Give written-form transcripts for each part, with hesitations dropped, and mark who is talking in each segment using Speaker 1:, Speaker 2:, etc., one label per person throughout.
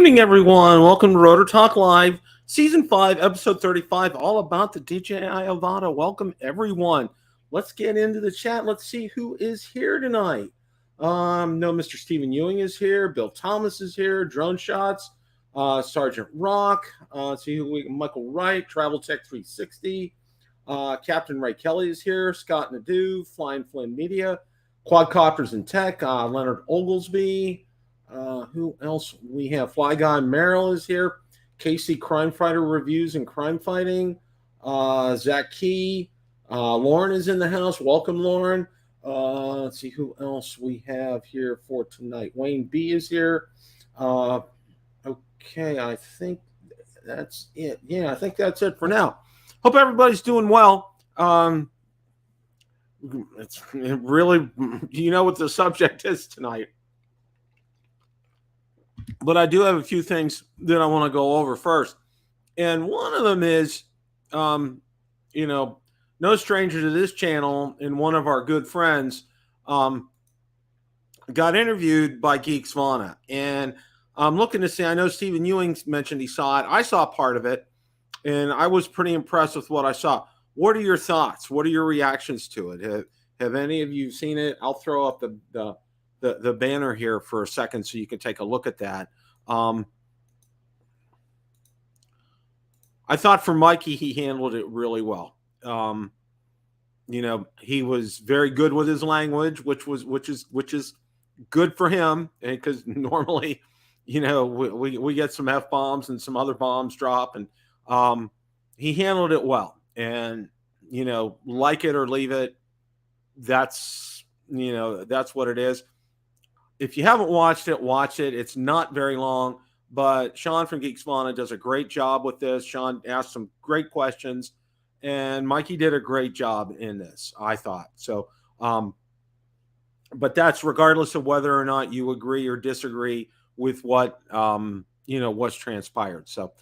Speaker 1: evening, everyone. Welcome to Rotor Talk Live, Season 5, Episode 35, all about the DJI Avata. Welcome, everyone. Let's get into the chat. Let's see who is here tonight. No, Mr. Stephen Ewing is here. Bill Thomas is here. Drone Shots. Sergeant Rock. Let's see who Michael Wright. Travel Tech 360. Captain Ray Kelly is here. Scott Nadeau. Flying Flynn Media. Quadcopters and Tech. Leonard Oglesby. Who else? We have Fly Guy Merrill is here. Casey Crime Fighter Reviews and Crime Fighting. Zach Key. Lauren is in the house. Welcome, Lauren. Let's see who else we have here for tonight. Wayne B is here. Okay, I think that's it. Yeah, I think that's it for now. Hope everybody's doing well. It's really, you know what the subject is tonight. But I do have a few things that I want to go over first. And one of them is, no stranger to this channel, and one of our good friends got interviewed by Geeks Vana. And I'm looking to see, I know Stephen Ewing mentioned he saw it. I saw part of it, and I was pretty impressed with what I saw. What are your thoughts? What are your reactions to it? Have any of you seen it? I'll throw up the banner here for a second so you can take a look at that. I thought for Mikey, he handled it really well. He was very good with his language, which is good for him, because normally, we get some F-bombs and some other bombs drop, and he handled it well. And like it or leave it, that's what it is. If you haven't watched it, watch it. It's not very long, but Sean from Geeks Vana does a great job with this. Sean asked some great questions, and Mikey did a great job in this, I thought. So, but that's regardless of whether or not you agree or disagree with what, what's transpired. So,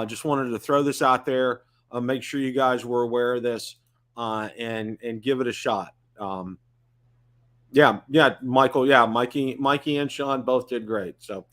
Speaker 1: just wanted to throw this out there. Make sure you guys were aware of this, and give it a shot. Yeah, Michael. Yeah, Mikey and Sean both did great. So,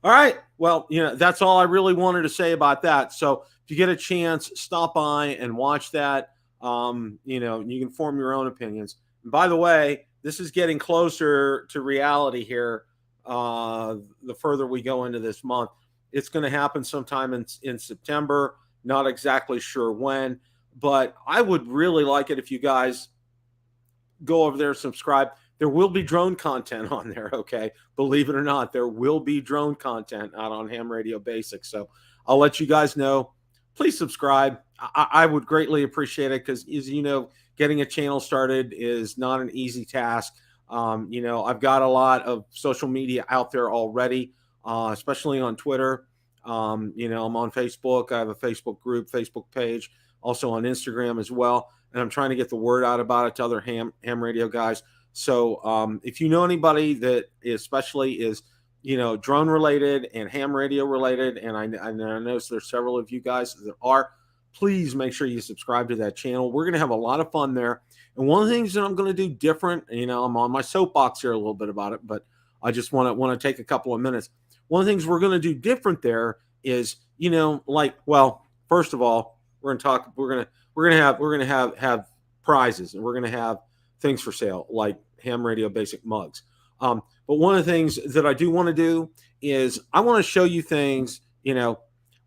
Speaker 1: all right. Well, that's all I really wanted to say about that. So if you get a chance, stop by and watch that. You can form your own opinions. And by the way, this is getting closer to reality here. The further we go into this month, it's going to happen sometime in September. Not exactly sure when, but I would really like it if you guys go over there, subscribe. There will be drone content on there, okay? Believe it or not, there will be drone content out on Ham Radio Basics. So I'll let you guys know. Please subscribe. I would greatly appreciate it, because, as you know, getting a channel started is not an easy task. I've got a lot of social media out there already, especially on Twitter. I'm on Facebook. I have a Facebook group, Facebook page, also on Instagram as well. And I'm trying to get the word out about it to other ham radio guys. So if you know anybody that especially is, drone related and ham radio related, and I know there's several of you guys that are, please make sure you subscribe to that channel. We're going to have a lot of fun there. And one of the things that I'm going to do different, I'm on my soapbox here a little bit about it, but I just want to take a couple of minutes. One of the things we're going to do different there is, first of all, we're going to have prizes, and we're going to have things for sale, like Ham Radio Basic mugs. But one of the things that I do want to do is I want to show you things, I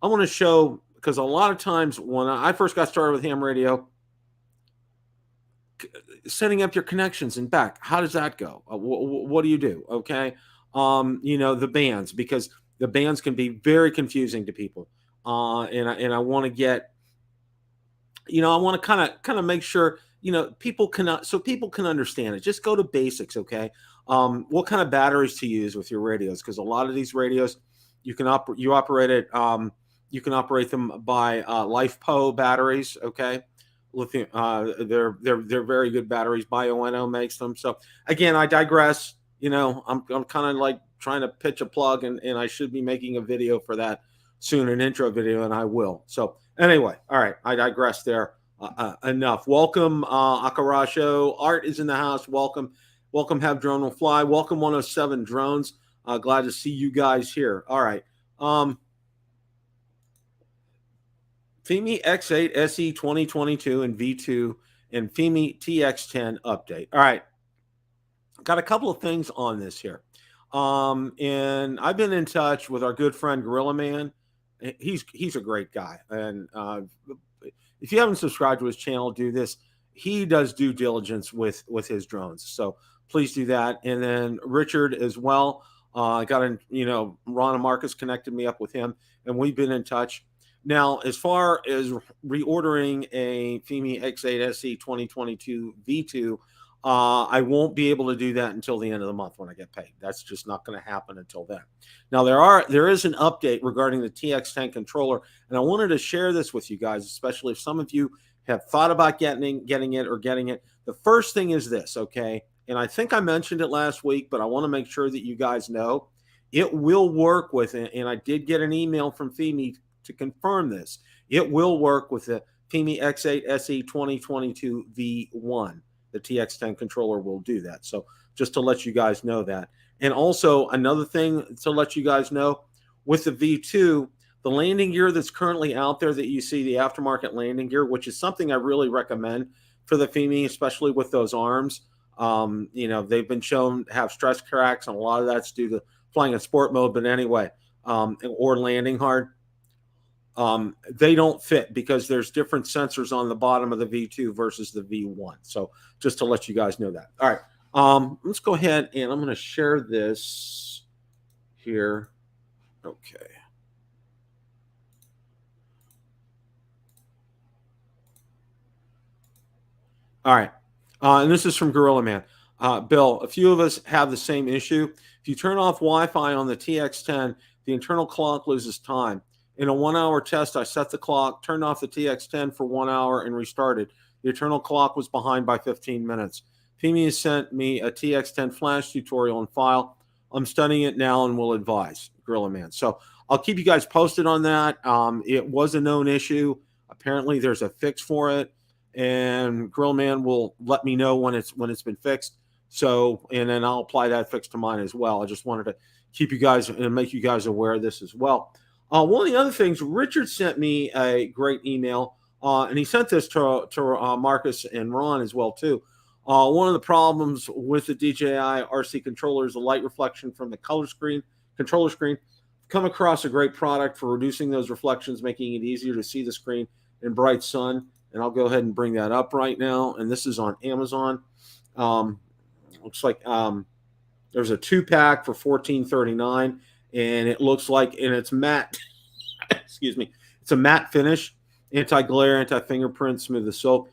Speaker 1: want to show, because a lot of times when I first got started with ham radio, setting up your connections and back, how does that go? What do you do? Okay. The bands, because the bands can be very confusing to people. And I want to get, I want to kind of make sure, people can understand it. Just go to basics. Okay. What kind of batteries to use with your radios? Because a lot of these radios, you can operate it. You can operate them by LifePo batteries. Okay. Lithium, they're very good batteries. Bioenno makes them. So again, I digress. I'm kind of like trying to pitch a plug, and I should be making a video for that soon, an intro video, and I will. So anyway, all right, I digress there. Enough. Welcome, Akarasho. Art is in the house. Welcome. Have Drone Will Fly. Welcome, 107 Drones. Glad to see you guys here. All right. Fimi X8 SE 2022 and V2 and Fimi TX10 update. All right, got a couple of things on this here. And I've been in touch with our good friend Gorilla Man. He's a great guy, and if you haven't subscribed to his channel, do this. He does due diligence with his drones, so please do that. And then Richard as well. I got in, Ron and Marcus connected me up with him, and we've been in touch. Now, as far as reordering a Fimi X8 SE 2022 V2, I won't be able to do that until the end of the month when I get paid. That's just not going to happen until then. Now, there is an update regarding the TX10 controller, and I wanted to share this with you guys, especially if some of you have thought about getting it. The first thing is this, okay? And I think I mentioned it last week, but I want to make sure that you guys know it will work with it. And I did get an email from Fimi to confirm this. It will work with the Fimi X8 SE 2022 V1. The TX10 controller will do that. So just to let you guys know that. And also another thing to let you guys know, with the V2, the landing gear that's currently out there that you see, the aftermarket landing gear, which is something I really recommend for the Fimi, especially with those arms. They've been shown to have stress cracks, and a lot of that's due to flying in sport mode. But anyway, or landing hard. They don't fit because there's different sensors on the bottom of the V2 versus the V1. So just to let you guys know that. All right. Let's go ahead and I'm going to share this here. Okay. All right. And this is from Gorilla Man. Bill, a few of us have the same issue. If you turn off Wi-Fi on the TX10, the internal clock loses time. In a 1-hour test, I set the clock, turned off the TX10 for 1 hour, and restarted. The internal clock was behind by 15 minutes. Fimi has sent me a TX10 flash tutorial and file. I'm studying it now and will advise. Gorilla Man. So I'll keep you guys posted on that. It was a known issue. Apparently, there's a fix for it, and Gorilla Man will let me know when it's been fixed. So, and then I'll apply that fix to mine as well. I just wanted to keep you guys and make you guys aware of this as well. One of the other things, Richard sent me a great email, and he sent this to Marcus and Ron as well too. One of the problems with the DJI RC controller is the light reflection from the controller screen. Come across a great product for reducing those reflections, making it easier to see the screen in bright sun. And I'll go ahead and bring that up right now. And this is on Amazon. Looks like there's a 2-pack for $14.39. And it looks like, and it's matte, excuse me, it's a matte finish, anti-glare, anti-fingerprint, smooth as soap.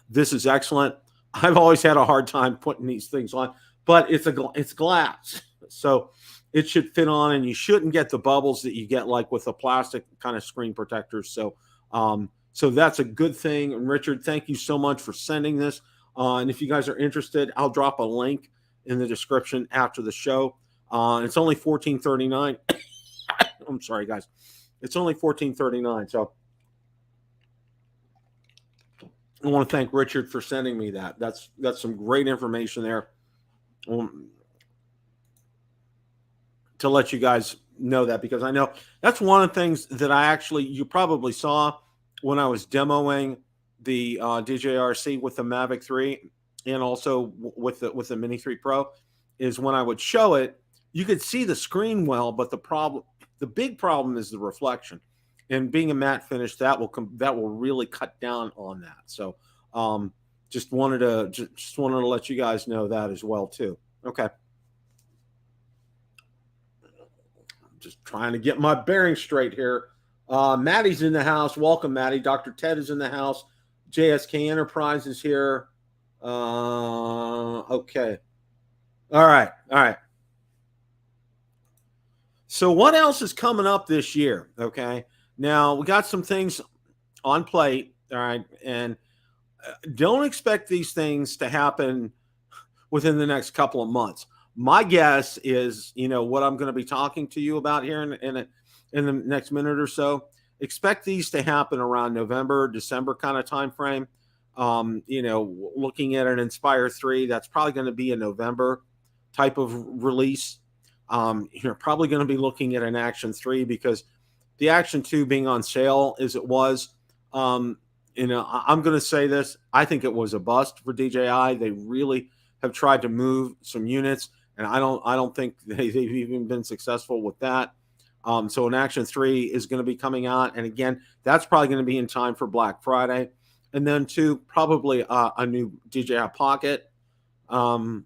Speaker 1: This is excellent. I've always had a hard time putting these things on, but it's glass, so it should fit on, and you shouldn't get the bubbles that you get like with the plastic kind of screen protectors. So, so that's a good thing. And Richard, thank you so much for sending this. And if you guys are interested, I'll drop a link in the description after the show. It's only $14.39. I'm sorry, guys. It's only $14.39. So I want to thank Richard for sending me that. That's some great information there. To let you guys know that, because I know that's one of the things that you probably saw when I was demoing the DJI RC with the Mavic 3 and also with the Mini 3 Pro, is when I would show it, you could see the screen well, but the big problem is the reflection. And being a matte finish, that will really cut down on that. So just wanted to let you guys know that as well too. Okay. Just trying to get my bearings straight here. Maddie's in the house. Welcome, Maddie. Dr. Ted is in the house. JSK Enterprise is here. Okay. All right. So what else is coming up this year? Okay. Now we got some things on plate. All right. And don't expect these things to happen within the next couple of months. My guess is, what I'm going to be talking to you about here in the next minute or so. Expect these to happen around November, December kind of time frame. Looking at an Inspire 3, that's probably going to be a November type of release. you're probably going to be looking at an Action 3 because the Action 2 being on sale as it was, I'm going to say this. I think it was a bust for DJI. They really have tried to move some units, and I don't think they've even been successful with that. So an Action 3 is going to be coming out, and again, that's probably going to be in time for Black Friday. And then 2, probably a new DJI Pocket will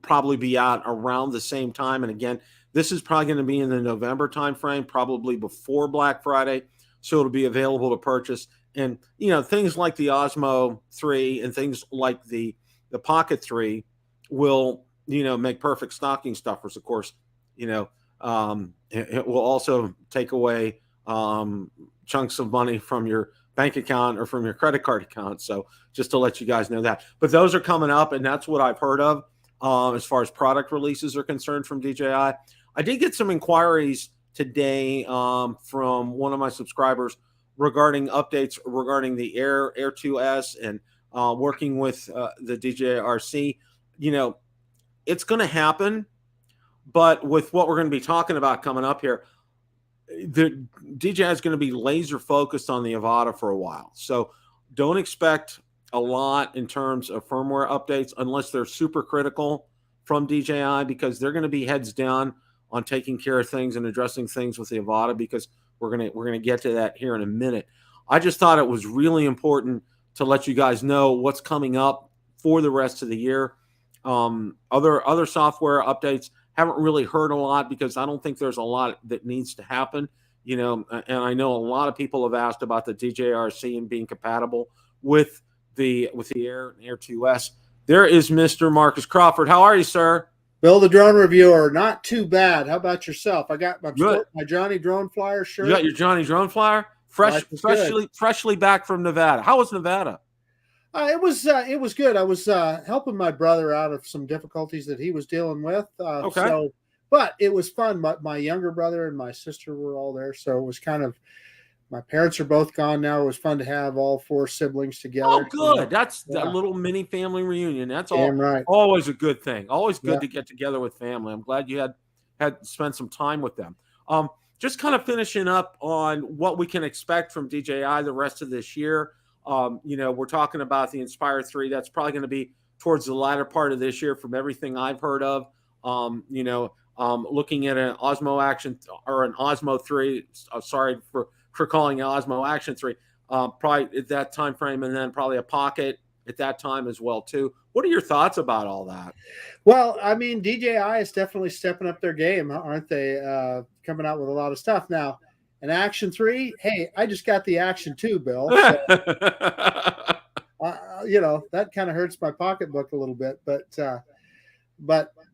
Speaker 1: probably be out around the same time. And again, this is probably going to be in the November timeframe, probably before Black Friday. So it'll be available to purchase. And, things like the Osmo 3 and things like the Pocket 3 will, make perfect stocking stuffers. Of course, it will also take away chunks of money from your bank account or from your credit card account. So just to let you guys know that. But those are coming up, and that's what I've heard of as far as product releases are concerned from DJI. I did get some inquiries today from one of my subscribers regarding updates regarding the Air 2S and working with the DJI RC. It's going to happen, but with what we're going to be talking about coming up here, the DJI is going to be laser focused on the Avata for a while. So don't expect a lot in terms of firmware updates unless they're super critical from DJI, because they're going to be heads down on taking care of things and addressing things with the Avata, because we're going to get to that here in a minute. I just thought it was really important to let you guys know what's coming up for the rest of the year. Other software updates, haven't really heard a lot because I don't think there's a lot that needs to happen, and I know a lot of people have asked about the DJI RC and being compatible with the Air and Air 2S. There is Mr. Marcus Crawford. How are you, sir?
Speaker 2: Bill, the drone reviewer, not too bad. How about yourself? I got my Johnny Drone Flyer shirt.
Speaker 1: You got your Johnny Drone Flyer? Freshly back from Nevada. How was Nevada?
Speaker 2: It was good. I was helping my brother out of some difficulties that he was dealing with.
Speaker 1: Okay.
Speaker 2: But it was fun. My younger brother and my sister were all there, so it was kind of. My parents are both gone now. It was fun to have all 4 siblings together.
Speaker 1: Oh, good. That's a little mini family reunion. That's
Speaker 2: right.
Speaker 1: Always a good thing. Always good to get together with family. I'm glad you had spent some time with them. Just kind of finishing up on what we can expect from DJI the rest of this year. We're talking about the Inspire 3. That's probably going to be towards the latter part of this year from everything I've heard of. Looking at an Osmo Action or an Osmo 3. Sorry for calling it Osmo Action 3. Probably at that time frame, and then probably a Pocket at that time as well too. What are your thoughts about all that?
Speaker 2: Well, I mean, DJI is definitely stepping up their game, aren't they? Coming out with a lot of stuff now. An Action 3, hey, I just got the Action 2, Bill. So, that kind of hurts my pocketbook a little bit, but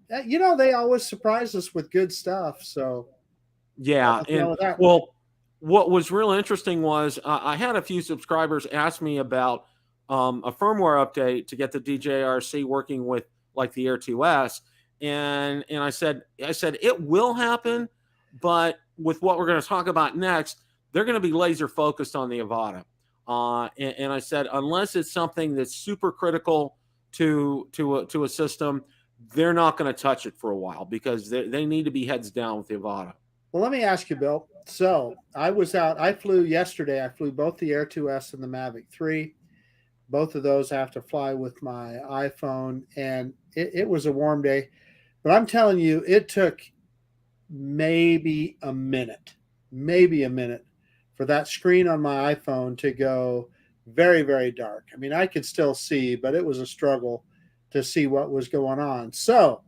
Speaker 2: they always surprise us with good stuff. So
Speaker 1: yeah, what was real interesting was I had a few subscribers ask me about a firmware update to get the DJI RC working with like the Air 2S, and I said it will happen, but with what we're going to talk about next, they're going to be laser focused on the Avata. And I said, unless it's something that's super critical to a system, they're not going to touch it for a while because they need to be heads down with the Avata.
Speaker 2: Well, let me ask you, Bill. So I was out. I flew yesterday. I flew both the Air 2S and the Mavic 3. Both of those I have to fly with my iPhone, and it was a warm day. But I'm telling you, it took maybe a minute for that screen on my iPhone to go very, very dark. I mean, I could still see, but it was a struggle to see what was going on. So,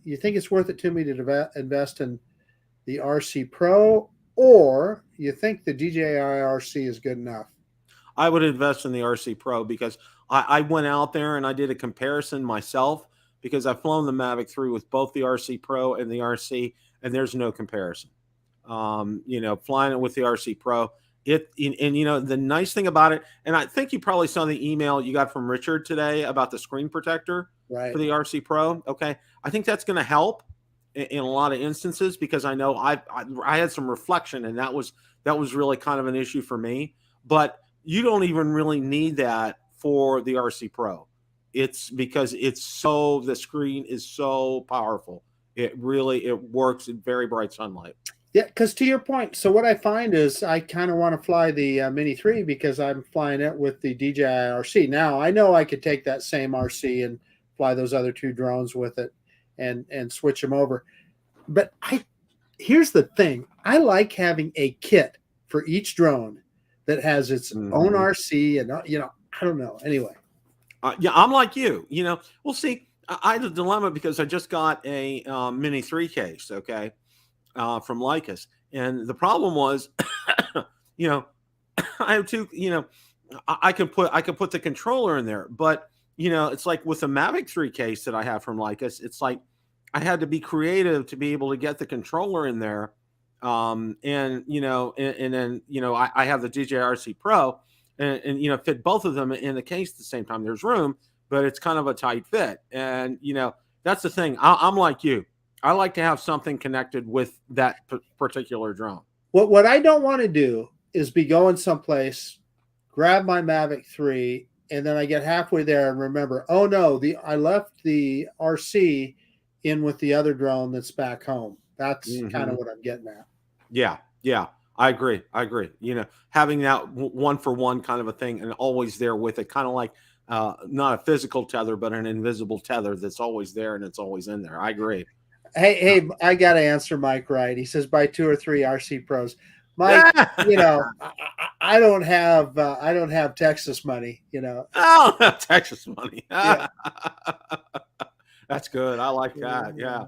Speaker 2: you think it's worth it to me to invest in the RC Pro, or you think the DJI RC is good enough?
Speaker 1: I would invest in the RC Pro because I went out there and I did a comparison myself because I've flown the Mavic 3 with both the RC Pro and the RC, and there's no comparison. Flying it with the RC Pro, the nice thing about it, and I think you probably saw the email you got from Richard today about the screen protector for the RC Pro. Okay. I think that's going to help in a lot of instances because I know I had some reflection, and that was really kind of an issue for me, but you don't even really need that for the RC Pro. It's because the screen is so powerful. It works in very bright sunlight.
Speaker 2: Yeah, because to your point, so what I find is I kind of want to fly the Mini 3 because I'm flying it with the DJI RC. Now, I know I could take that same RC and fly those other 2 drones with it and switch them over. But here's the thing. I like having a kit for each drone that has its own RC and, I don't know. Anyway.
Speaker 1: Yeah, I'm like you. We'll see. I had a dilemma because I just got a Mini 3 case, okay, from Lycus. And the problem was, I have 2, I could put the controller in there, but it's like with the Mavic 3 case that I have from Lycus, it's like I had to be creative to be able to get the controller in there. And then, I have the DJI RC Pro and fit both of them in the case at the same time. There's room, but it's kind of a tight fit. And, that's the thing. I'm like you. I like to have something connected with that particular drone.
Speaker 2: What I don't want to do is be going someplace, grab my Mavic 3, and then I get halfway there and remember, oh no, I left the RC in with the other drone that's back home. That's kind of what I'm getting at.
Speaker 1: Yeah. I agree. Having that one for one kind of a thing and always there with it, kind of like not a physical tether, but an invisible tether that's always there and it's always in there. I agree.
Speaker 2: Hey, I got to answer Mike right. He says buy 2 or 3 RC Pros. Mike, I don't have Texas money,
Speaker 1: Oh, Texas money. Yeah. That's good. I like that. Yeah.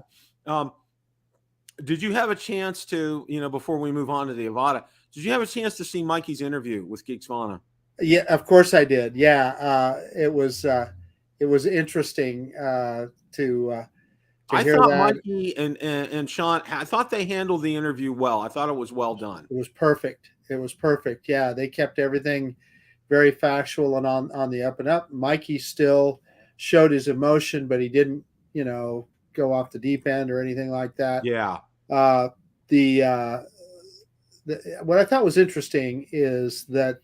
Speaker 1: Did you have a chance to, before we move on to the Avata, did you have a chance to see Mikey's interview with Geeks Vana?
Speaker 2: Yeah, of course I did. Yeah. It was interesting to
Speaker 1: I
Speaker 2: hear
Speaker 1: thought
Speaker 2: that.
Speaker 1: Mikey and Sean, I thought they handled the interview well. I thought it was well done.
Speaker 2: It was perfect. Yeah, they kept everything very factual and on the up and up. Mikey still showed his emotion, but he didn't, go off the deep end or anything like that.
Speaker 1: Yeah.
Speaker 2: What I thought was interesting is that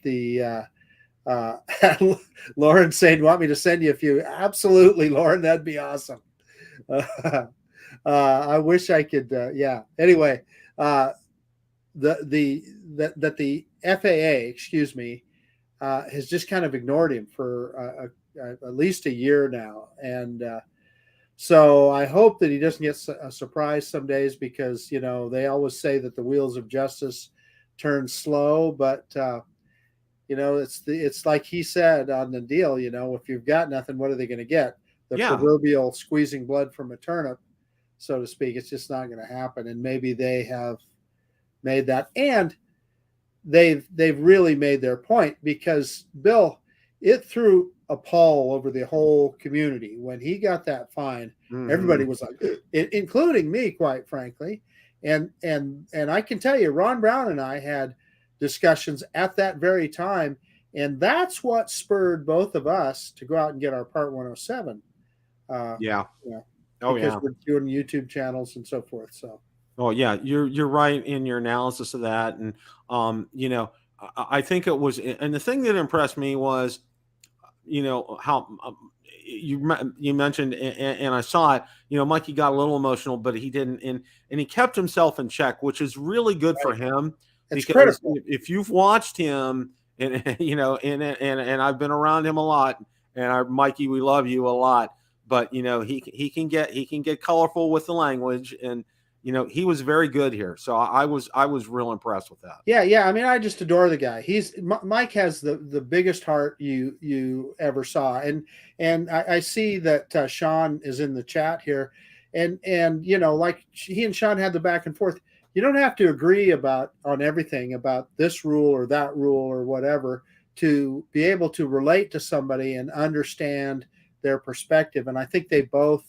Speaker 2: Lauren saying, "Want me to send you a few?" Absolutely, Lauren, that'd be awesome. I wish I could. Yeah. Anyway, the FAA, excuse me, has just kind of ignored him for at least a year now, and so I hope that he doesn't get a surprise some days because they always say that the wheels of justice turn slow, but it's like he said on the deal. If you've got nothing, what are they going to get? The proverbial squeezing blood from a turnip, so to speak. It's just not going to happen. And maybe they have made that, and they've really made their point because Bill, it threw a pall over the whole community when he got that fine. Everybody was like, including me, quite frankly. And I can tell you, Ron Brown and I had discussions at that very time, and that's what spurred both of us to go out and get our Part 107.
Speaker 1: Oh,
Speaker 2: because
Speaker 1: yeah.
Speaker 2: we're doing YouTube channels and so forth. So,
Speaker 1: oh yeah, you're right in your analysis of that, and I think it was, and the thing that impressed me was, how you mentioned, and I saw it. Mikey got a little emotional, but he didn't, and he kept himself in check, which is really good for him.
Speaker 2: It's
Speaker 1: because
Speaker 2: critical.
Speaker 1: if you've watched him, and and I've been around him a lot, and Mikey, we love you a lot. But he can get colorful with the language, and he was very good here. So I was real impressed with that.
Speaker 2: Yeah. I mean, I just adore the guy. Mike has the biggest heart you ever saw, and I see that Sean is in the chat here, and like he and Sean had the back and forth. You don't have to agree on everything about this rule or that rule or whatever to be able to relate to somebody and understand their perspective. And I think they both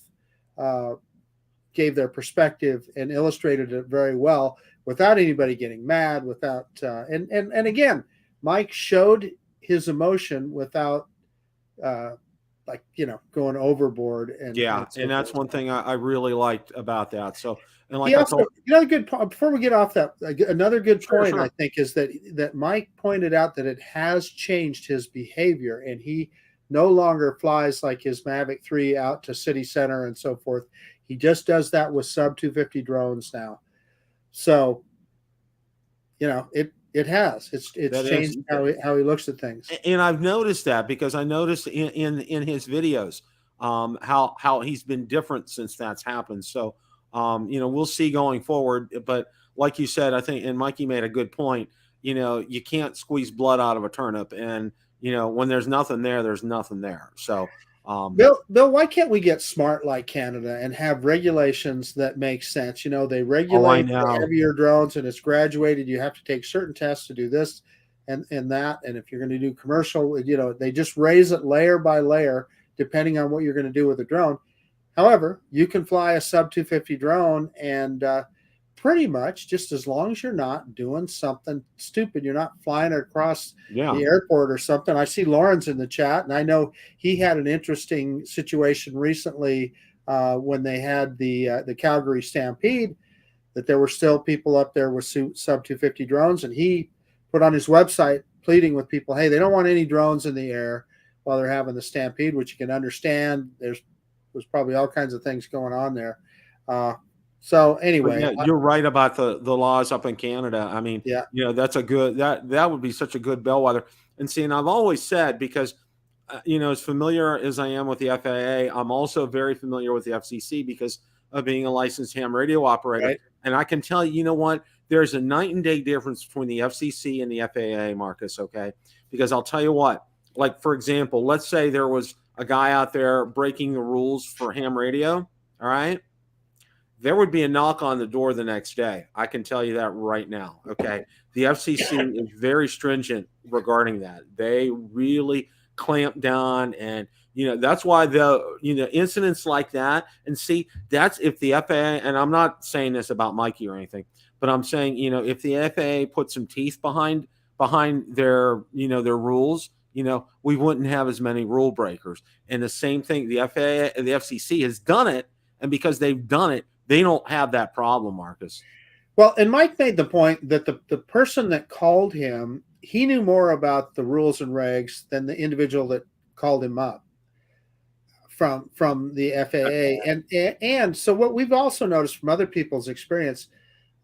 Speaker 2: gave their perspective and illustrated it very well without anybody getting mad, and again, Mike showed his emotion without going overboard. And
Speaker 1: that's one thing I really liked about that. So, and like
Speaker 2: another good point before we get off that, another good point,
Speaker 1: sure.
Speaker 2: I think, is that Mike pointed out that it has changed his behavior, and he no longer flies like his Mavic 3 out to city center and so forth. He just does that with sub 250 drones now. So, it's
Speaker 1: That is,
Speaker 2: changed how he looks at things.
Speaker 1: and I've noticed that because I noticed in his videos how he's been different since that's happened. So we'll see going forward. But like you said, I think, and Mikey made a good point. You can't squeeze blood out of a turnip, and when there's nothing there, there's nothing there. So
Speaker 2: Bill, why can't we get smart like Canada and have regulations that make sense? They regulate the heavier drones, and it's graduated. You have to take certain tests to do this and that. And if you're going to do commercial, they just raise it layer by layer depending on what you're going to do with the drone. However, you can fly a sub 250 drone and pretty much, just as long as you're not doing something stupid, you're not flying across the airport or something. I see Lawrence in the chat, and I know he had an interesting situation recently when they had the Calgary Stampede, that there were still people up there with sub 250 drones, and he put on his website pleading with people, hey, they don't want any drones in the air while they're having the Stampede, which you can understand. There's probably all kinds of things going on there. So anyway,
Speaker 1: yeah, you're right about the laws up in Canada. I mean, that's a good, that would be such a good bellwether. And see, and I've always said, because as familiar as I am with the FAA, I'm also very familiar with the FCC because of being a licensed ham radio operator.
Speaker 2: Right.
Speaker 1: And I can tell you, what, there's a night and day difference between the FCC and the FAA, Marcus. Okay, because I'll tell you what, like for example, let's say there was a guy out there breaking the rules for ham radio. All right. There would be a knock on the door the next day. I can tell you that right now. Okay. The FCC is very stringent regarding that. They really clamp down, and, that's why the incidents like that. And see, that's if the FAA, and I'm not saying this about Mikey or anything, but I'm saying, if the FAA put some teeth behind their, their rules, we wouldn't have as many rule breakers. And the same thing, the FAA, the FCC has done it. And because they've done it, they don't have that problem, Marcus.
Speaker 2: Well, and Mike made the point that the person that called him, he knew more about the rules and regs than the individual that called him up from the FAA. And so what we've also noticed from other people's experience,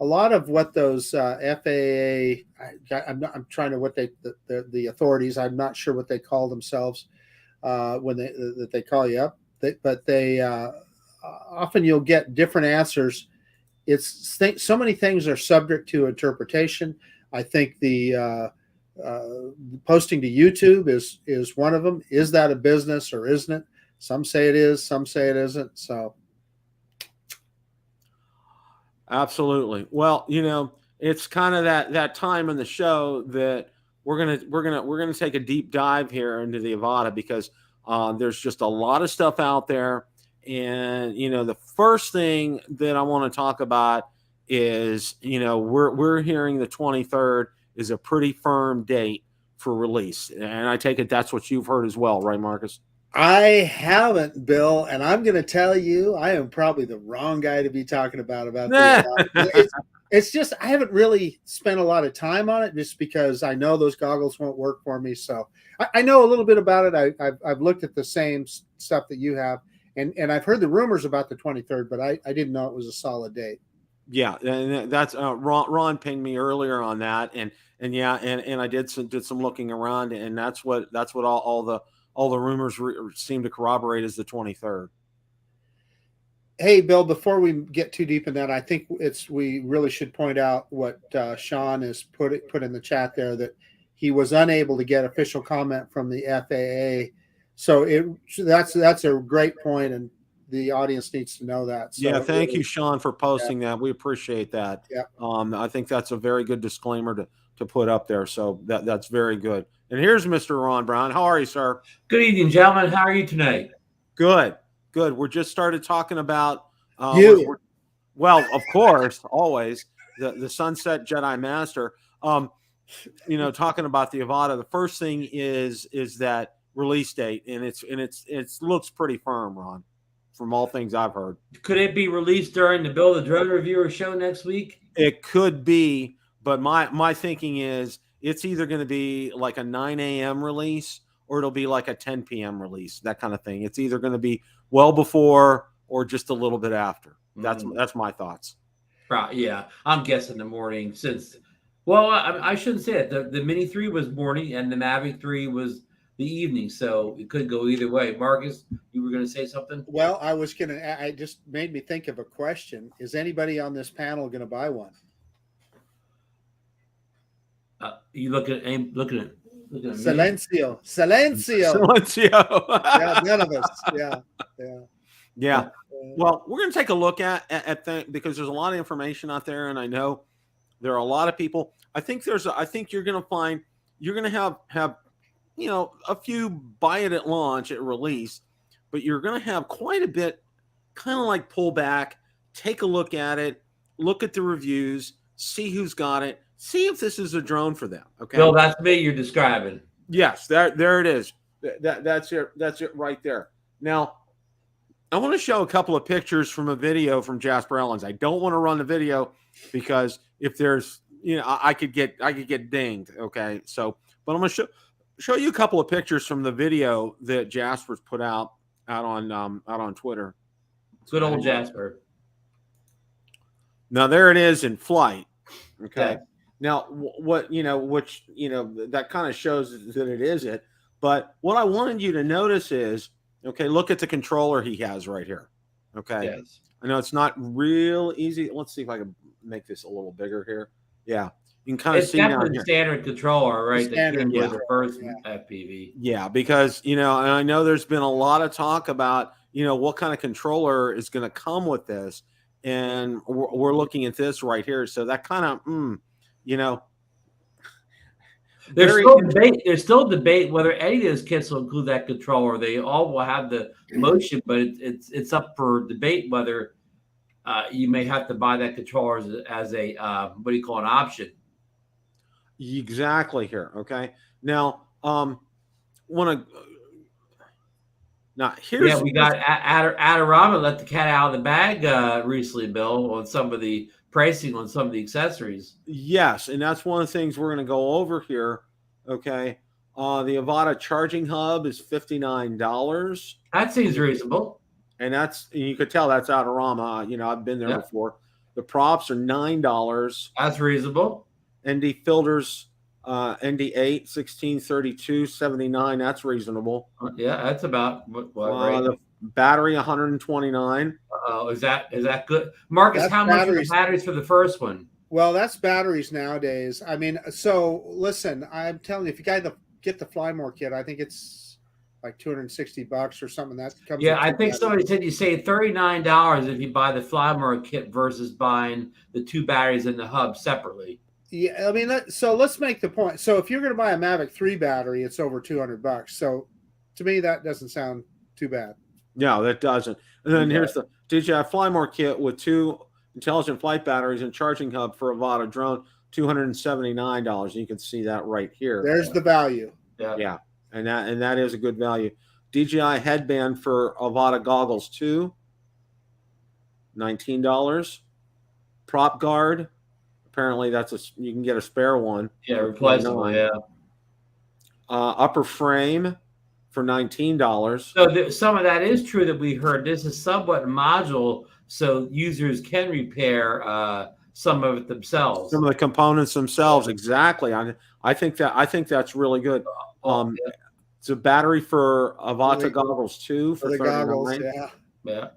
Speaker 2: a lot of what those FAA, I'm trying to, what the authorities, I'm not sure what they call themselves when they call you up, but they often you'll get different answers. It's so many things are subject to interpretation. I think the posting to YouTube is one of them. Is that a business or isn't it? Some say it is, some say it isn't. So,
Speaker 1: absolutely. Well, it's kind of that time in the show that we're gonna take a deep dive here into the Avata, because there's just a lot of stuff out there. And, the first thing that I want to talk about is, we're hearing the 23rd is a pretty firm date for release. And I take it that's what you've heard as well, right, Marcus?
Speaker 2: I haven't, Bill, and I'm going to tell you, I am probably the wrong guy to be talking about this. It's just, I haven't really spent a lot of time on it, just because I know those goggles won't work for me. So I know a little bit about it. I've looked at the same stuff that you have. And I've heard the rumors about the 23rd, but I didn't know it was a solid date.
Speaker 1: Yeah, and that's Ron pinged me earlier on that, and I did some looking around, and that's what all the rumors seem to corroborate is the 23rd.
Speaker 2: Hey, Bill, before we get too deep in that, I think we really should point out what Sean has put in the chat there, that he was unable to get official comment from the FAA. So that's a great point, and the audience needs to know that. So
Speaker 1: thank you, Sean, for posting that. We appreciate that.
Speaker 2: Yeah.
Speaker 1: I think that's a very good disclaimer to put up there. So that's very good. And here's Mr. Ron Brown. How are you, sir?
Speaker 3: Good evening, gentlemen. How are you tonight?
Speaker 1: Good. We're just started talking about
Speaker 2: you.
Speaker 1: Well, of course, always the Sunset Jedi Master. Talking about the Avata. The first thing is that release date, and it looks pretty firm, Ron, from all things I've heard.
Speaker 3: Could it be released during the Bill the Drone Reviewer show next week?
Speaker 1: It could be, but my thinking is it's either going to be like a 9 a.m. release, or it'll be like a 10 p.m. release, that kind of thing. It's either going to be well before or just a little bit after. That's my thoughts.
Speaker 3: Right, yeah, I'm guessing the morning since. Well, I shouldn't say it. The Mini 3 was morning, and the Mavic 3 was the evening, so it could go either way. Marcus, you were going to say something?
Speaker 2: Well, I just made me think of a question. Is anybody on this panel going to buy one?
Speaker 3: You looking at me?
Speaker 2: Silencio. Yeah, none of us. Yeah.
Speaker 1: Well, we're going to take a look at things because there's a lot of information out there, and I know there are a lot of people. I think you're going to find you're going to have a few buy it at launch at release, but you're going to have quite a bit kind of like pull back, take a look at it, look at the reviews, see who's got it, see if this is a drone for them. Okay.
Speaker 3: Bill, that's me you're describing.
Speaker 1: Yes, there it is. That's it right there. Now, I want to show a couple of pictures from a video from Jasper Ellens. I don't want to run the video because if there's, I could get dinged. Okay. So, but I'm going to show you a couple of pictures from the video that Jasper's put out on Twitter.
Speaker 3: Good old Jasper.
Speaker 1: Now there it is in flight. Okay.
Speaker 3: Yeah.
Speaker 1: Now that kind of shows that it is it. But what I wanted you to notice is, okay, look at the controller he has right here. Okay.
Speaker 3: Yes.
Speaker 1: I know it's not real easy. Let's see if I can make this a little bigger here. Yeah. You can kind of see down here.
Speaker 3: It's definitely standard controller, right?
Speaker 2: Standard,
Speaker 3: yeah. The first FPV.
Speaker 1: Yeah, because, and I know there's been a lot of talk about, what kind of controller is going to come with this. And we're looking at this right here. So that kind of,
Speaker 3: There's still debate whether any of those kits will include that controller. They all will have the motion, but it's up for debate whether you may have to buy that controller as a what do you call an option?
Speaker 1: Exactly here. Okay. Now, here's
Speaker 3: we got Adorama let the cat out of the bag recently, Bill, on some of the pricing on some of the accessories.
Speaker 1: Yes, and that's one of the things we're going to go over here. Okay. The Avata charging hub is $59.
Speaker 3: That seems reasonable.
Speaker 1: And you could tell that's Adorama. I've been there before. The props are $9.
Speaker 3: That's reasonable.
Speaker 1: ND filters, ND8, 1632, 79. That's reasonable.
Speaker 3: Yeah, that's about what right?
Speaker 1: The battery, 129.
Speaker 3: Is that good? Marcus,
Speaker 2: That's
Speaker 3: how much are the
Speaker 2: batteries.
Speaker 3: batteries for the first one?
Speaker 2: Well, that's batteries nowadays. I mean, so listen, I'm telling you, if you got to get the Flymore kit, I think it's like $260 or something. That comes.
Speaker 3: Yeah, I think somebody said you save $39 if you buy the Flymore kit versus buying the two batteries and the hub separately.
Speaker 2: Yeah, I mean, so let's make the point. So if you're going to buy a Mavic 3 battery, it's over $200. So to me, that doesn't sound too bad.
Speaker 1: No, that doesn't. And then here's the DJI Flymore kit with 2 intelligent flight batteries and charging hub for Avata drone, $279. And you can see that right here.
Speaker 2: There's the value.
Speaker 1: Yeah. And that is a good value. DJI headband for Avata goggles, $19. Prop guard. Apparently you can get a spare one.
Speaker 3: Yeah, replaceable. Yeah.
Speaker 1: Upper frame for $19.
Speaker 3: So some of that is true that we heard. This is somewhat module, so users can repair some of it themselves.
Speaker 1: Some of the components themselves, exactly. I think that's really good. It's a battery for Avata goggles too for
Speaker 2: the goggles.
Speaker 3: Yeah.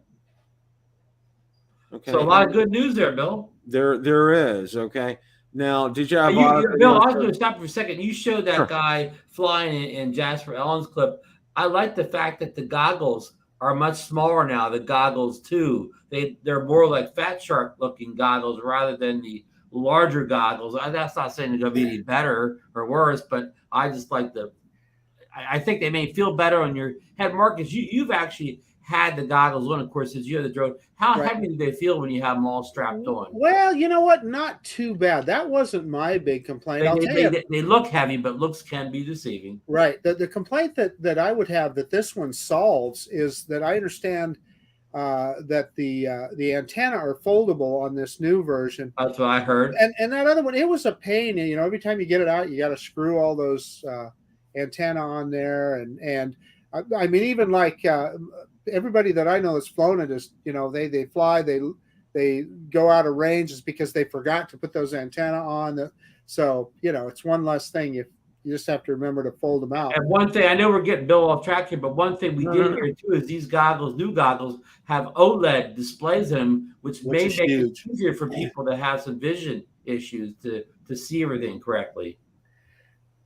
Speaker 1: Okay.
Speaker 3: So a lot of good news there, Bill.
Speaker 1: There is. Okay. Now, DJI
Speaker 3: Avata. Bill, I was going to stop for a second. You showed that guy flying in Jasper Ellens' clip. I like the fact that the goggles are much smaller now. The goggles too. They're more like Fat Shark looking goggles rather than the larger goggles. That's not saying they're going to be any better or worse, but I just like I think they may feel better on your head. Marcus, you've actually had the goggles on, of course, since you had the drone. How heavy do they feel when you have them all strapped on?
Speaker 2: Well, you know what? Not too bad. That wasn't my big complaint. I'll tell you.
Speaker 3: They look heavy, but looks can be deceiving.
Speaker 2: Right. The complaint that I would have that this one solves is that I understand that the antenna are foldable on this new version.
Speaker 3: That's what I heard.
Speaker 2: And that other one, it was a pain. Every time you get it out, you got to screw all those antenna on there, and I mean, even like everybody that I know that's flown it is, they fly, they go out of range is because they forgot to put those antenna on. So it's one less thing. You just have to remember to fold them out.
Speaker 3: And one thing, I know we're getting Bill off track here, but one thing we did hear too is these new goggles have OLED displays in them, which may make it easier for people that have some vision issues to see everything correctly.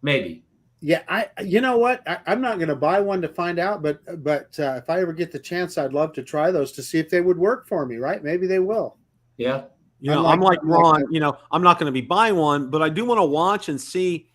Speaker 3: Maybe.
Speaker 2: Yeah, you know what? I'm not going to buy one to find out, but if I ever get the chance, I'd love to try those to see if they would work for me. Right? Maybe they will.
Speaker 3: Yeah.
Speaker 1: I'm like Ron. I'm not going to be buying one, but I do want to watch and see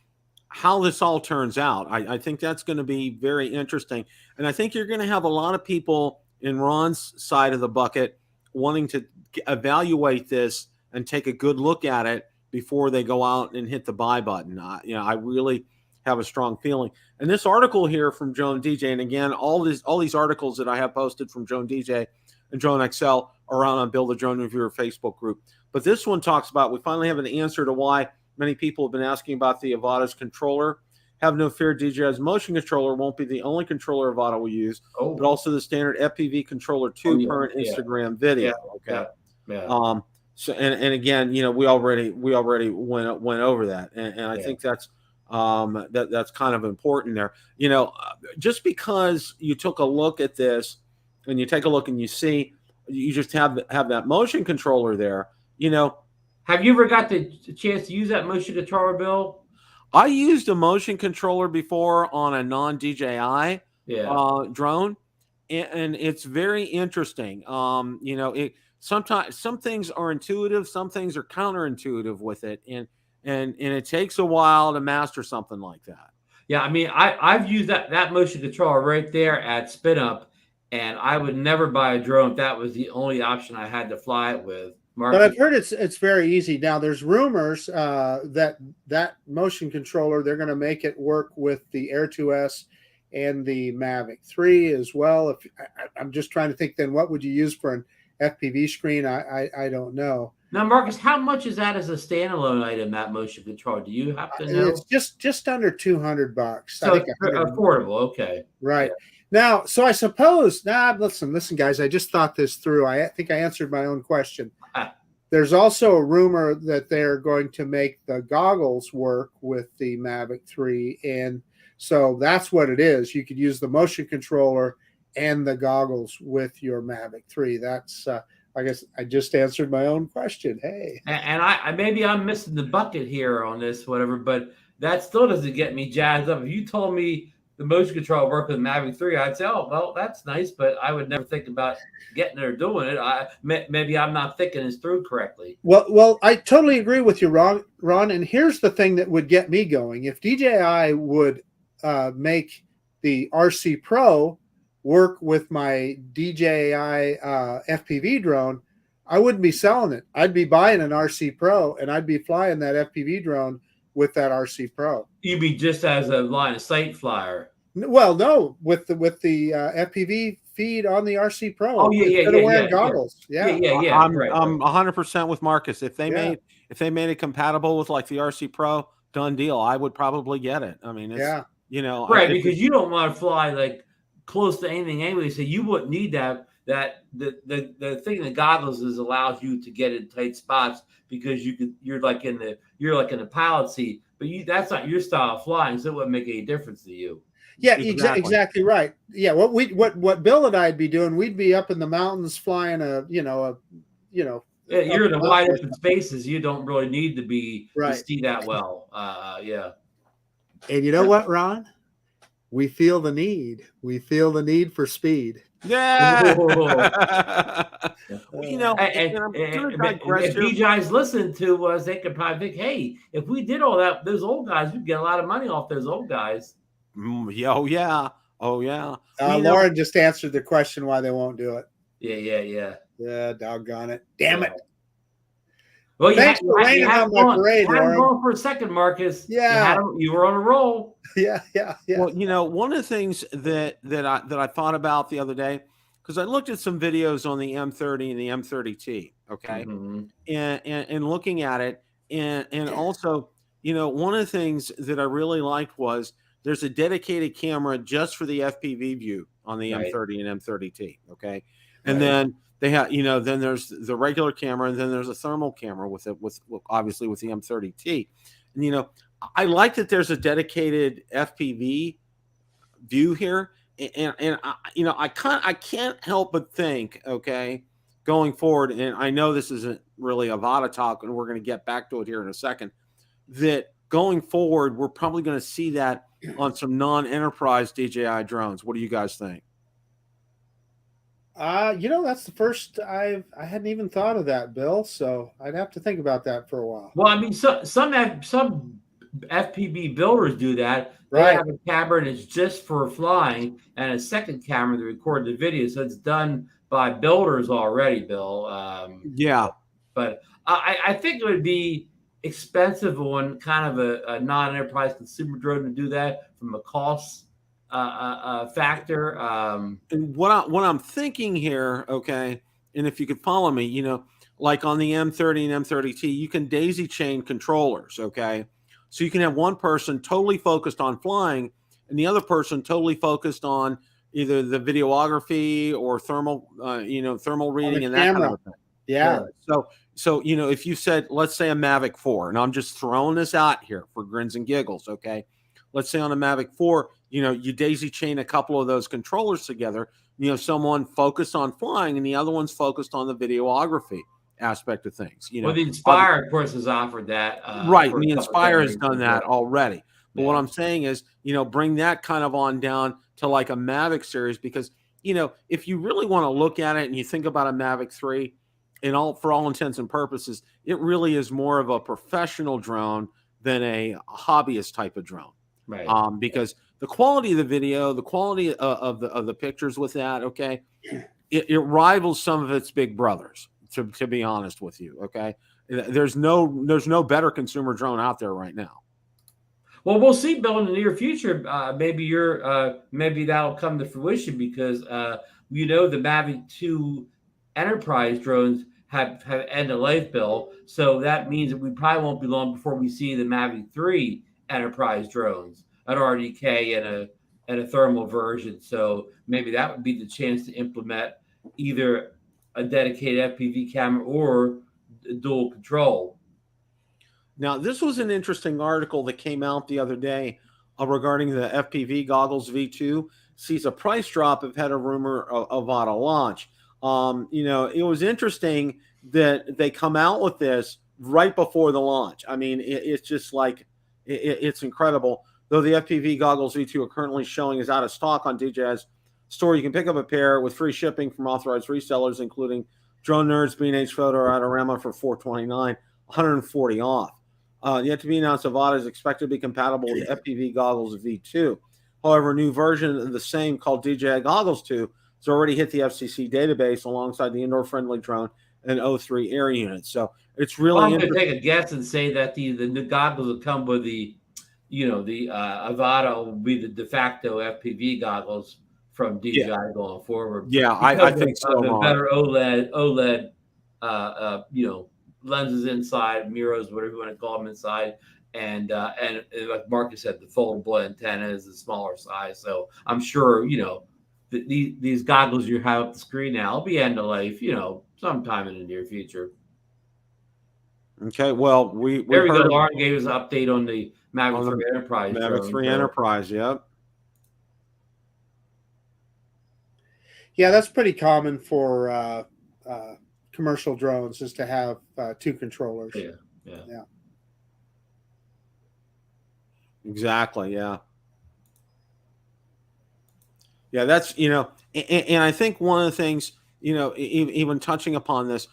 Speaker 1: how this all turns out. I think that's going to be very interesting, and I think you're going to have a lot of people in Ron's side of the bucket wanting to evaluate this and take a good look at it before they go out and hit the buy button. I really have a strong feeling. And this article here from Joan DJ, and again, all these articles that I have posted from Joan DJ and Drone XL are on Build a Drone Reviewer Facebook group. But this one talks about, we finally have an answer to why many people have been asking about the Avata's controller. Have no fear, DJI's motion controller won't be the only controller Avata will use, but also the standard FPV controller too, per an Instagram video.
Speaker 3: Yeah.
Speaker 1: So and again, we already went over that, and I think that's that's kind of important there. Just because you took a look at this, and you take a look and you see, you just have that motion controller there.
Speaker 3: Have you ever got the chance to use that motion controller, Bill?
Speaker 1: I used a motion controller before on a non-DJI drone, and it's very interesting. Sometimes some things are intuitive, some things are counterintuitive with it, and it takes a while to master something like that.
Speaker 3: Yeah, I mean, I've used that motion controller right there at Spin Up, and I would never buy a drone if that was the only option I had to fly it with.
Speaker 2: But I've heard it's very easy. Now, there's rumors that motion controller, they're going to make it work with the Air 2S and the Mavic 3 as well. I'm just trying to think, then what would you use for an FPV screen? I don't know.
Speaker 3: Now, Marcus, how much is that as a standalone item, that motion controller? Do you have to know?
Speaker 2: It's just under $200.
Speaker 3: So I think affordable. Okay.
Speaker 2: Right. Yeah. Now, so I suppose, listen, guys, I just thought this through. I think I answered my own question. There's also a rumor that they're going to make the goggles work with the Mavic 3. And so that's what it is. You could use the motion controller and the goggles with your Mavic 3. That's, I guess I just answered my own question. Hey.
Speaker 3: And I maybe I'm missing the bucket here on this, whatever, but that still doesn't get me jazzed up. If you told me the motion control work with Mavic 3, I'd say, oh, well, that's nice, but I would never think about getting it or doing it. Maybe I'm not thinking this through correctly.
Speaker 2: Well, I totally agree with you, Ron. And here's the thing that would get me going. If DJI would make the RC Pro work with my DJI FPV drone, I wouldn't be selling it. I'd be buying an RC Pro, and I'd be flying that FPV drone with that RC Pro.
Speaker 3: You mean just as a line of sight flyer?
Speaker 2: Well, no, with the FPV feed on the RC Pro.
Speaker 3: Oh yeah,
Speaker 2: wearing goggles.
Speaker 3: Yeah.
Speaker 1: I'm 100% with Marcus. If they made it compatible with like the RC Pro, done deal. I would probably get it. I mean, it's,
Speaker 3: right, because you don't want to fly like close to anything anyway, so you wouldn't need that. The thing that goggles allows you to get in tight spots because you're like in the pilot seat, but that's not your style of flying, so it wouldn't make any difference to you.
Speaker 2: Yeah, exactly right. Yeah, what Bill and I'd be doing, we'd be up in the mountains flying you're
Speaker 3: in the wide open spaces. You don't really need to be to see that well. Yeah.
Speaker 2: And you know what, Ron? We feel the need. We feel the need for speed.
Speaker 1: Yeah.
Speaker 3: If DJI's listening to us, they could probably think, hey, if we did all that, those old guys, we'd get a lot of money off those old guys.
Speaker 1: Oh yeah.
Speaker 2: Lauren just answered the question why they won't do it.
Speaker 3: Yeah.
Speaker 2: Yeah, doggone it. Damn it.
Speaker 3: Well,
Speaker 2: thanks for raining on my parade, Lauren.
Speaker 3: Going for a second, Marcus.
Speaker 2: Yeah.
Speaker 3: You were on a roll.
Speaker 2: Yeah.
Speaker 1: Well, one of the things that I thought about the other day, because I looked at some videos on the M30 and the M30T, okay, and looking at it, and also, one of the things that I really liked was there's a dedicated camera just for the FPV view on the
Speaker 3: Right.
Speaker 1: M30 and M30T. Okay. And
Speaker 3: Right.
Speaker 1: then they have, then there's the regular camera, and then there's a thermal camera with it, with obviously with the M30T. And, I like that there's a dedicated FPV view here. And I can't help but think, okay, going forward, and I know this isn't really Avata talk, and we're going to get back to it here in a second, that going forward, we're probably going to see that on some non-enterprise DJI drones. What do you guys think?
Speaker 2: That's the first I hadn't even thought of that, Bill. So I'd have to think about that for a while.
Speaker 3: Well, I mean, some FPV builders do that. They
Speaker 2: Right.
Speaker 3: have a camera and it's just for flying, and a second camera to record the video. So it's done by builders already, Bill.
Speaker 1: Yeah.
Speaker 3: But I think it would be expensive on kind of a non-enterprise consumer drone to do that from a cost factor.
Speaker 1: And what I'm thinking here, okay, and if you could follow me, like on the M30 and M30T, you can daisy chain controllers, okay? So you can have one person totally focused on flying and the other person totally focused on either the videography or thermal reading and that kind of thing.
Speaker 2: Yeah.
Speaker 1: So if you said, let's say a Mavic 4, and I'm just throwing this out here for grins and giggles, okay? Let's say on a Mavic 4, you daisy chain a couple of those controllers together, someone focused on flying and the other one's focused on the videography aspect of things.
Speaker 3: Well, the Inspire, of course, has offered that.
Speaker 1: Right. And the Inspire has done that already. But
Speaker 3: Yeah.
Speaker 1: what I'm saying is, bring that kind of on down to like a Mavic series, because, if you really want to look at it and you think about a Mavic 3, for all intents and purposes, it really is more of a professional drone than a hobbyist type of drone.
Speaker 3: Right.
Speaker 1: Because the quality of the video, the quality of the pictures with that, okay, it rivals some of its big brothers. To be honest with you, okay, there's no better consumer drone out there right now.
Speaker 3: Well, we'll see, Bill, in the near future. Maybe that'll come to fruition because the Mavic 2 enterprise drones have end of life, Bill. So that means that we probably won't be long before we see the Mavic 3 enterprise drones, an RDK and a thermal version. So maybe that would be the chance to implement either a dedicated FPV camera or dual control.
Speaker 1: Now, this was an interesting article that came out the other day regarding the FPV goggles V2 sees a price drop ahead of rumor of Avata launch. It was interesting that they come out with this right before the launch. I mean, it's just like, it's incredible. Though the FPV goggles V2 are currently showing is out of stock on DJI's store, you can pick up a pair with free shipping from authorized resellers, including Drone Nerds, B&H Photo, or Adorama for $429, $140 off. Yet to be announced, Avata is expected to be compatible with FPV goggles V2. However, a new version of the same called DJI Goggles 2 has already hit the FCC database alongside the indoor-friendly drone and O3 air units. So it's really
Speaker 3: I'm going to take a guess and say that the goggles will come with the Avata will be the de facto FPV goggles from DJI going forward.
Speaker 1: Yeah, I think so.
Speaker 3: The better OLED, lenses inside, mirrors, whatever you want to call them inside, and like Marcus said, the foldable antenna is a smaller size. So I'm sure these goggles you have up the screen now will be end of life, sometime in the near future.
Speaker 1: Okay, well,
Speaker 3: there we go. Lauren gave us an update on the Mavic 3 Enterprise.
Speaker 1: Mavic 3 Enterprise, yep.
Speaker 2: Yeah, that's pretty common for commercial drones, is to have two controllers.
Speaker 3: Yeah.
Speaker 1: Exactly, yeah. Yeah, that's, and I think one of the things, even touching upon this,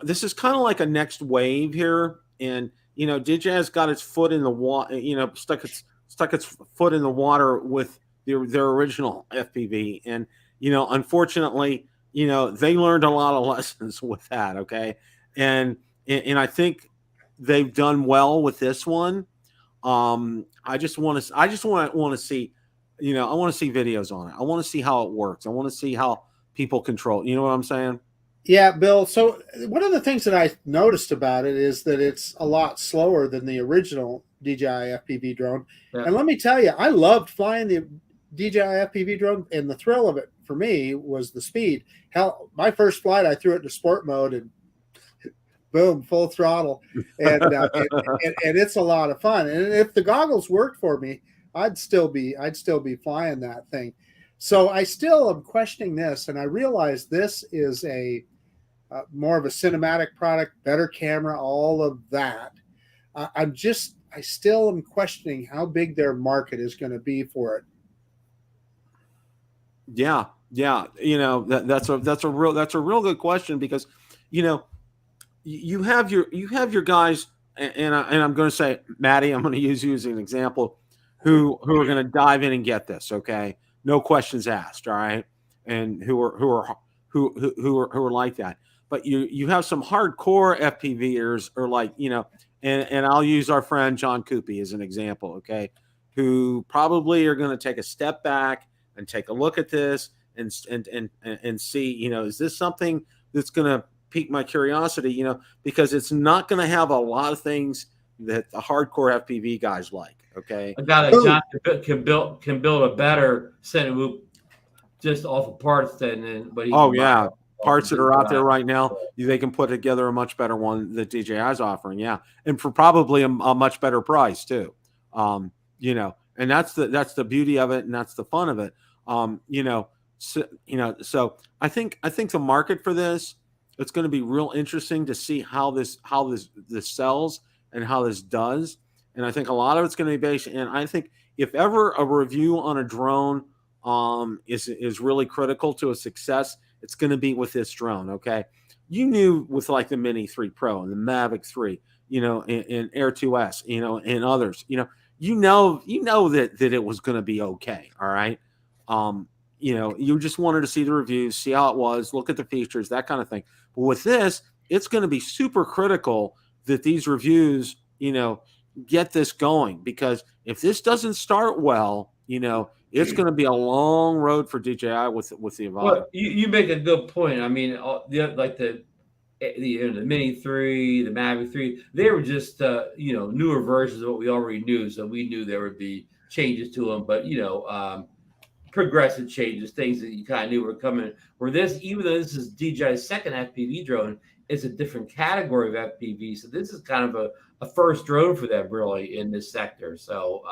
Speaker 1: this is kind of like a next wave here. And, DJI's got its foot in the water, stuck its foot in the water with their original FPV. And, unfortunately, they learned a lot of lessons with that. Okay. And I think they've done well with this one. I just want to see, I want to see videos on it. I want to see how it works. I want to see how people control. You know what I'm saying?
Speaker 2: Yeah, Bill. So one of the things that I noticed about it is that it's a lot slower than the original DJI FPV drone.
Speaker 3: Yeah.
Speaker 2: And let me tell you, I loved flying the DJI FPV drone, and the thrill of it for me was the speed. Hell, my first flight, I threw it into sport mode and boom, full throttle, and it's a lot of fun. And if the goggles worked for me, I'd still be flying that thing. So I still am questioning this, and I realize this is a more of a cinematic product, better camera, all of that. I still am questioning how big their market is going to be for it.
Speaker 1: Yeah, yeah. That's a real good question, because you have your guys, and I'm going to say, Maddie, I'm going to use you as an example, who are going to dive in and get this. Okay, no questions asked. All right, and who are like that. But you have some hardcore FPVers, or like, and I'll use our friend John Coopy as an example. Okay, who probably are going to take a step back and take a look at this and see, is this something that's going to pique my curiosity, because it's not going to have a lot of things that the hardcore FPV guys like. Okay,
Speaker 3: a guy like John can build a better center loop just off of parts than what he
Speaker 1: can parts that are out there right now. They can put together a much better one that DJI is offering. Yeah, and for probably a much better price too. And that's the beauty of it, and that's the fun of it. So I think the market for this, it's going to be real interesting to see how this sells and how this does. And I think a lot of it's going to be based. And I think if ever a review on a drone is really critical to a success, it's going to be with this drone. Okay, you knew with like the Mini 3 Pro and the Mavic 3, and Air 2S, and others, you know that it was going to be okay. All right. You just wanted to see the reviews, see how it was, look at the features, that kind of thing. But with this, it's going to be super critical that these reviews, get this going, because if this doesn't start well, it's going to be a long road for DJI with the Avata.
Speaker 3: Well, you make a good point. I mean, the Mini 3, the Mavic 3, they were just newer versions of what we already knew, so we knew there would be changes to them, but progressive changes, things that you kind of knew were coming. Where this, even though this is DJI's second FPV drone, it's a different category of FPV, so this is kind of a first drone for them really in this sector. So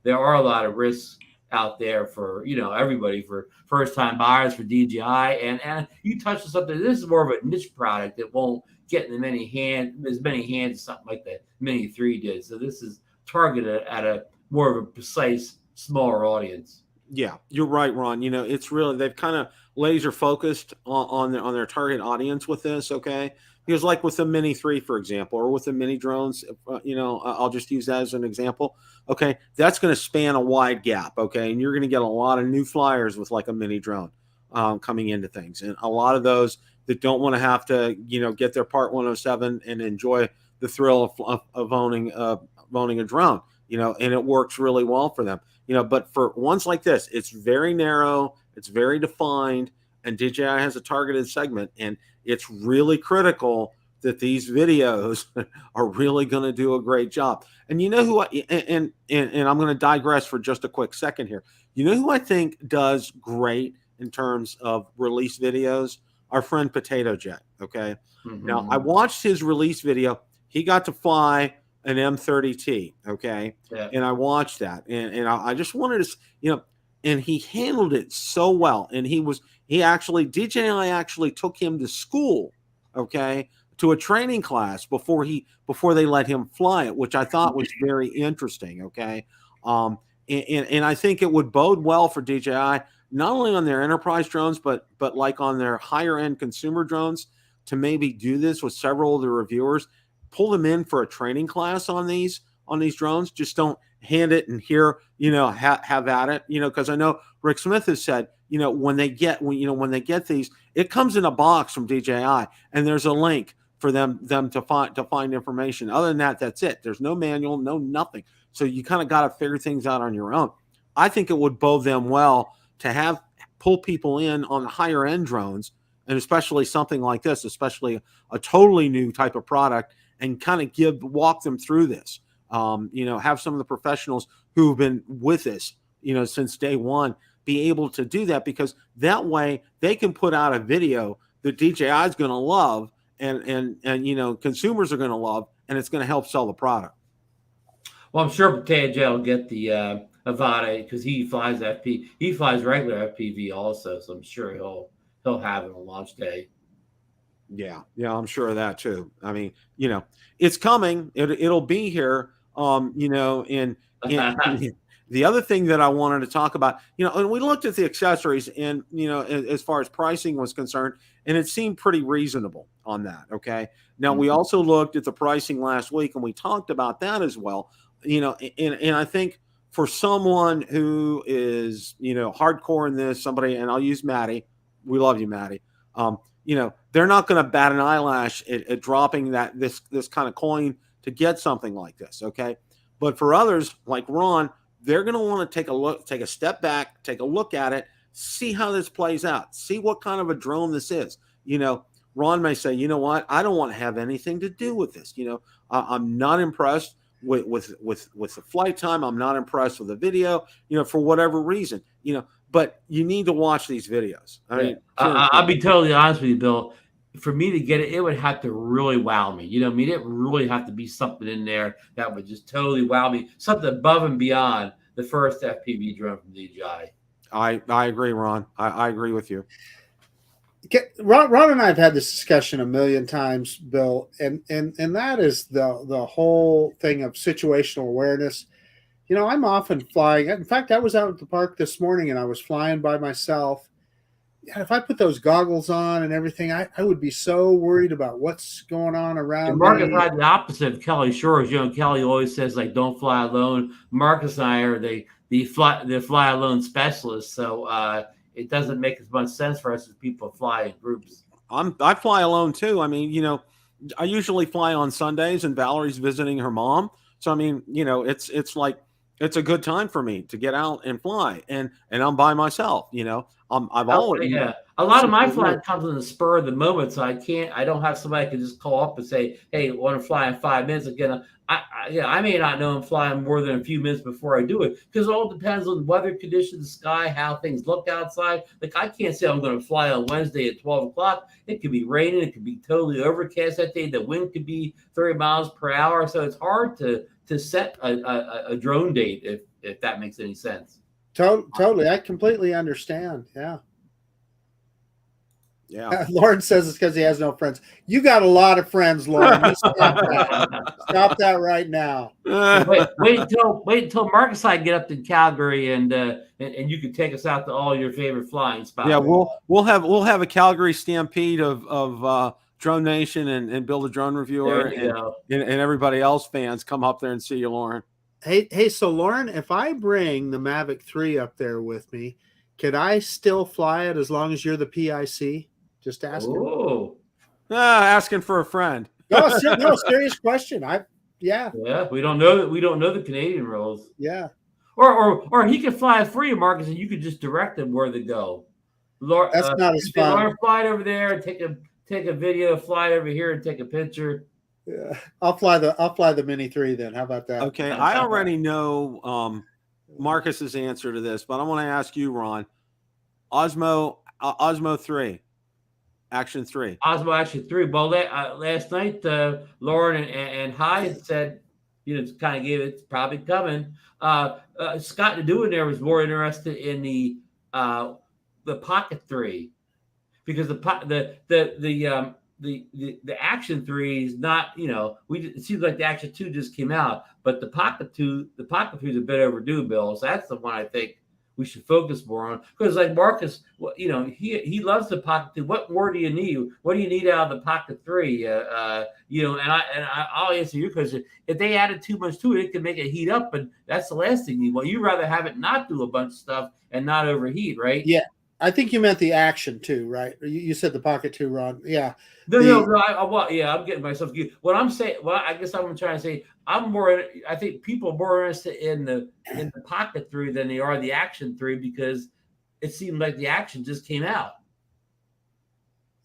Speaker 3: there are a lot of risks out there for everybody, for first time buyers, for DJI, and you touched on something. This is more of a niche product that won't get in as many hands as something like the Mini 3 did. So this is targeted at a more of a precise, smaller audience.
Speaker 1: Yeah, you're right, Ron. It's really, they've kind of laser focused on their target audience with this. Okay, because like with the Mini 3, for example, or with the mini drones, I'll just use that as an example. Okay, that's going to span a wide gap. Okay, and you're going to get a lot of new flyers with like a mini drone coming into things, and a lot of those that don't want to have to get their Part 107 and enjoy the thrill of owning a drone. And it works really well for them. But for ones like this, it's very narrow, it's very defined, and DJI has a targeted segment, and it's really critical that these videos are really going to do a great job. And who and I'm going to digress for just a quick second here. Who I think does great in terms of release videos? Our friend Potato Jet. Okay. Mm-hmm. Now I watched his release video. He got to fly an M30T, okay, yeah. And I watched that, and I just wanted to, and he handled it so well, and DJI actually took him to school, okay, to a training class before they let him fly it, which I thought was very interesting, okay, and I think it would bode well for DJI, not only on their enterprise drones, but like on their higher end consumer drones, to maybe do this with several of the reviewers. Pull them in for a training class on these drones. Just don't hand it and here, have at it, because I know Rick Smith has said, when they get these, it comes in a box from DJI and there's a link for them to find information. Other than that, that's it. There's no manual, no nothing. So you kind of got to figure things out on your own. I think it would bode them well to pull people in on the higher end drones and especially something like this, especially a totally new type of product, and kind of walk them through this. Have some of the professionals who've been with us, since day one, be able to do that, because that way they can put out a video that DJI is going to love, and consumers are going to love, and it's going to help sell the product.
Speaker 3: Well, I'm sure TJ will get the Avata because he flies FP. He flies regular FPV also, so I'm sure he'll have it on launch day.
Speaker 1: Yeah, I'm sure of that too. I mean, it's coming. It'll be here. And the other thing that I wanted to talk about, and we looked at the accessories, and as far as pricing was concerned, and it seemed pretty reasonable on that. Okay. Now we also looked at the pricing last week, and we talked about that as well. And I think for someone who is hardcore in this, somebody, and I'll use Maddie. We love you, Maddie. They're not going to bat an eyelash at dropping this kind of coin to get something like this. Okay. But for others like Ron, they're going to want to take a step back, take a look at it, see how this plays out, see what kind of a drone this is. Ron may say, you know what, I don't want to have anything to do with this. I'm not impressed with the flight time. I'm not impressed with the video, for whatever reason, but you need to watch these videos. I mean,
Speaker 3: I'll be totally honest with you, Bill. For me to get it, it would have to really wow me. It would really have to be something in there that would just totally wow me, something above and beyond the first FPV drone from DJI.
Speaker 1: I agree, Ron. I agree with you.
Speaker 2: Ron and I have had this discussion a million times, Bill, and that is the whole thing of situational awareness. I'm often flying. In fact, I was out at the park this morning, and I was flying by myself. And if I put those goggles on and everything, I would be so worried about what's going on around me.
Speaker 3: Marcus and I are the opposite of Kelly Shores. Kelly always says, like, don't fly alone. Marcus and I are the fly alone specialists. So it doesn't make as much sense for us as people fly in groups.
Speaker 1: I fly alone too. I mean, I usually fly on Sundays, and Valerie's visiting her mom. So I mean, it's like, it's a good time for me to get out and fly, and I'm by myself. I've always
Speaker 3: a lot of my flying comes in the spur of the moment, so I don't have somebody can just call up and say, hey, I want to fly in 5 minutes. Again, I may not know I'm flying more than a few minutes before I do it, because it all depends on weather conditions, the sky, how things look outside. Like, I can't say I'm going to fly on Wednesday at 12 o'clock. It could be raining, it could be totally overcast that day, the wind could be 30 miles per hour, so it's hard to set a drone date, if that makes any sense.
Speaker 2: Totally. I completely understand. Yeah.
Speaker 1: Yeah.
Speaker 2: Lauren says it's because he has no friends. You got a lot of friends, Lauren. You stop that. Stop that right now.
Speaker 3: Wait until Marcus and I get up to Calgary, and you can take us out to all your favorite flying spots.
Speaker 1: Yeah, we'll have a Calgary stampede of Drone Nation and Build a Drone Reviewer and everybody else fans come up there and see you, Lauren.
Speaker 2: Hey, so Lauren, if I bring the Mavic 3 up there with me, could I still fly it as long as you're the PIC? Just asking.
Speaker 3: Oh,
Speaker 1: asking for a friend.
Speaker 2: No, serious question.
Speaker 3: Yeah, we don't know the Canadian rules.
Speaker 2: Yeah.
Speaker 3: Or he could fly for you, Marcus, and you could just direct him where to go.
Speaker 2: That's not as fun.
Speaker 3: Lauren, fly over there, take a video, fly over here, and take a picture.
Speaker 2: Yeah, I'll fly the Mini 3 then. How about that?
Speaker 1: Okay, I already know Marcus's answer to this, but I want to ask you, Ron. Osmo 3, Action 3.
Speaker 3: Osmo Action 3. Well, last night, Lauren and Hyde said, kind of gave it's probably coming. Scott Nadeau in there was more interested in the Pocket 3, because the Action 3 is not, it seems like the Action 2 just came out, but the Pocket 3 is a bit overdue, Bill. So that's the one I think we should focus more on, because like Marcus, he loves the Pocket 2. What more do you need? What do you need out of the Pocket 3? And I'll answer you, because if they added too much to it, it could make it heat up, and that's the last thing you want. You'd rather have it not do a bunch of stuff and not overheat, right?
Speaker 2: Yeah. I think you meant the Action 2, right? You said the Pocket 2, Ron. Yeah.
Speaker 3: I'm getting myself confused. What I'm saying, I guess I'm trying to say, I think people are more interested in the Pocket 3 than they are the Action 3, because it seemed like the Action just came out.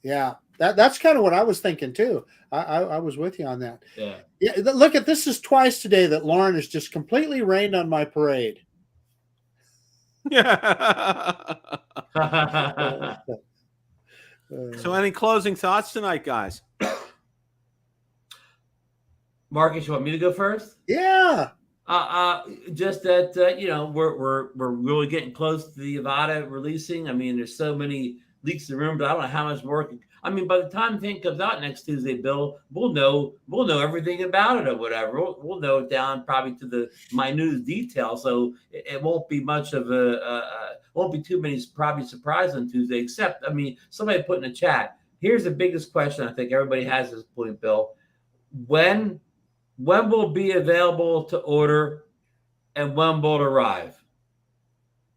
Speaker 2: Yeah. That's kind of what I was thinking too. I was with you on that.
Speaker 3: Yeah.
Speaker 2: Yeah. Look at this is twice today that Lauren has just completely rained on my parade.
Speaker 1: So any closing thoughts tonight, guys?
Speaker 3: Marcus, you want me to go first?
Speaker 2: Yeah.
Speaker 3: Just that you know we're really getting close to the Avata releasing. I mean, there's so many leaks in the room, but I don't know how much more. I mean, by the time the thing comes out next Tuesday, Bill, we'll know everything about it or whatever. We'll know it down probably to the minute detail. So it won't be much of won't be too many probably surprises on Tuesday. Except, I mean, somebody put in the chat. Here's the biggest question I think everybody has at this point, Bill. When will it be available to order, and when will it arrive?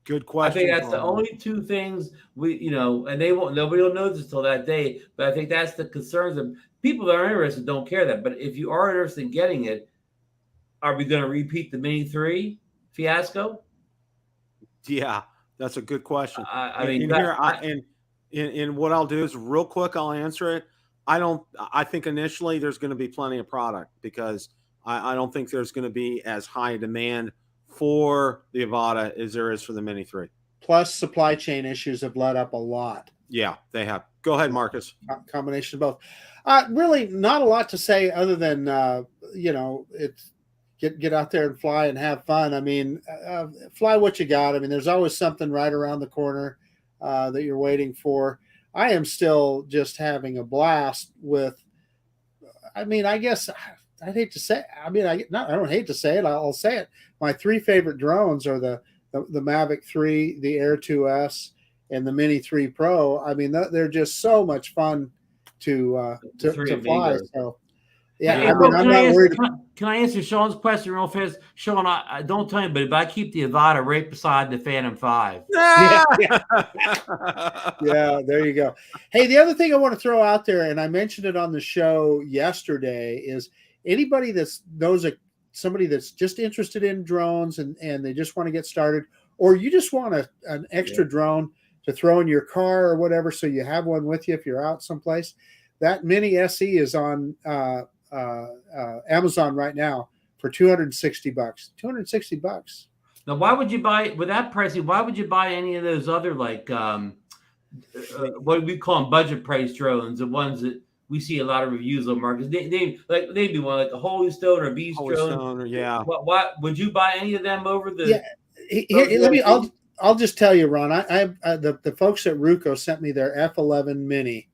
Speaker 1: Good question.
Speaker 3: I think that's the only two things and nobody will know this until that day. But I think that's the concerns of people that are interested don't care that. But if you are interested in getting it, are we going to repeat the Mini 3 fiasco?
Speaker 1: Yeah, that's a good question.
Speaker 3: And
Speaker 1: what I'll do is real quick, I'll answer it. I think initially there's going to be plenty of product because I don't think there's going to be as high demand for the Avata as there is for the Mini 3.
Speaker 2: Plus, supply chain issues have let up a lot.
Speaker 1: Yeah, they have. Go ahead, Marcus.
Speaker 2: Combination of both. Really, not a lot to say other than it's get out there and fly and have fun. I mean, fly what you got. I mean, there's always something right around the corner that you're waiting for. I am still just having a blast with. I mean, I guess I'd hate to say. I mean, I don't hate to say it. I'll say it. My three favorite drones are the Mavic 3, the Air 2S, and the Mini 3 Pro. I mean, they're just so much fun to fly. So, yeah,
Speaker 3: hey,
Speaker 2: I mean, I'm not worried.
Speaker 3: Can I answer Sean's question real fast? Sean, I don't tell anybody, but I keep the Avata right beside the Phantom 5.
Speaker 2: Yeah, there you go. Hey, the other thing I want to throw out there, and I mentioned it on the show yesterday, is anybody that knows somebody that's just interested in drones and they just want to get started, or you just want an extra drone to throw in your car or whatever, so you have one with you if you're out someplace. That Mini SE is on Amazon right now for $260. $260.
Speaker 3: Now, why would you buy with that pricing? Why would you buy any of those other what do we call them, budget price drones? The ones that we see a lot of reviews on markets. They'd be one like a Holy Stone or Beast drone.
Speaker 1: Yeah.
Speaker 3: What would you buy any of them over the?
Speaker 2: Yeah. I'll just tell you, Ron. The folks at Ruco sent me their F11 Mini,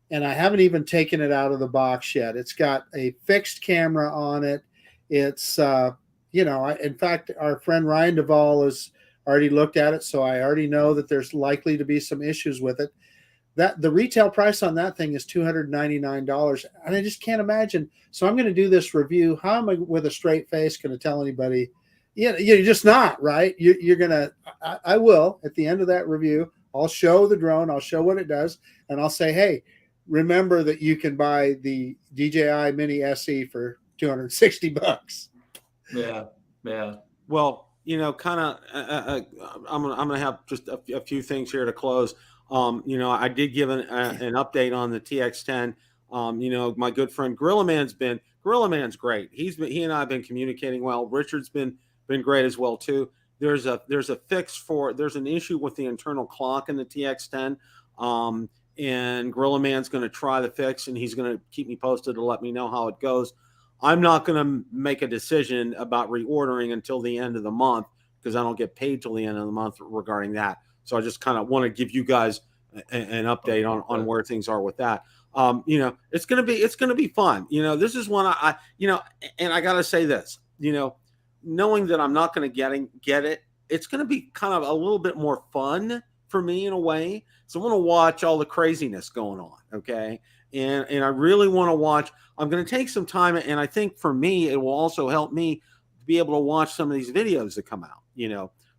Speaker 2: and I haven't even taken it out of the box yet. It's got a fixed camera on it. It's in fact, our friend Ryan Duvall has already looked at it, so I already know that there's likely to be some issues with it. That the retail price on that thing is $299, and I just can't imagine. So I'm going to do this review. How am I, with a straight face, going to tell anybody? Yeah, you're just not, right? You're gonna. I will at the end of that review. I'll show the drone. I'll show what it does, and I'll say, hey, remember that you can buy the DJI Mini SE for $260.
Speaker 3: Yeah.
Speaker 1: Well, kind of. I'm gonna have just a few things here to close. I did give an update on the TX10. My good friend Gorilla Man's great. He and I have been communicating well. Richard's been great as well too. There's an issue with the internal clock in the TX10. And Gorilla Man's going to try the fix, and he's going to keep me posted to let me know how it goes. I'm not going to make a decision about reordering until the end of the month because I don't get paid till the end of the month regarding that. So I just kind of want to give you guys an update on where things are with that. It's going to be fun. This is one and I got to say this, knowing that I'm not going to get it, it's going to be kind of a little bit more fun for me in a way. So I want to watch all the craziness going on. Okay. And I really want to watch. I'm going to take some time, and I think for me, it will also help me to be able to watch some of these videos that come out,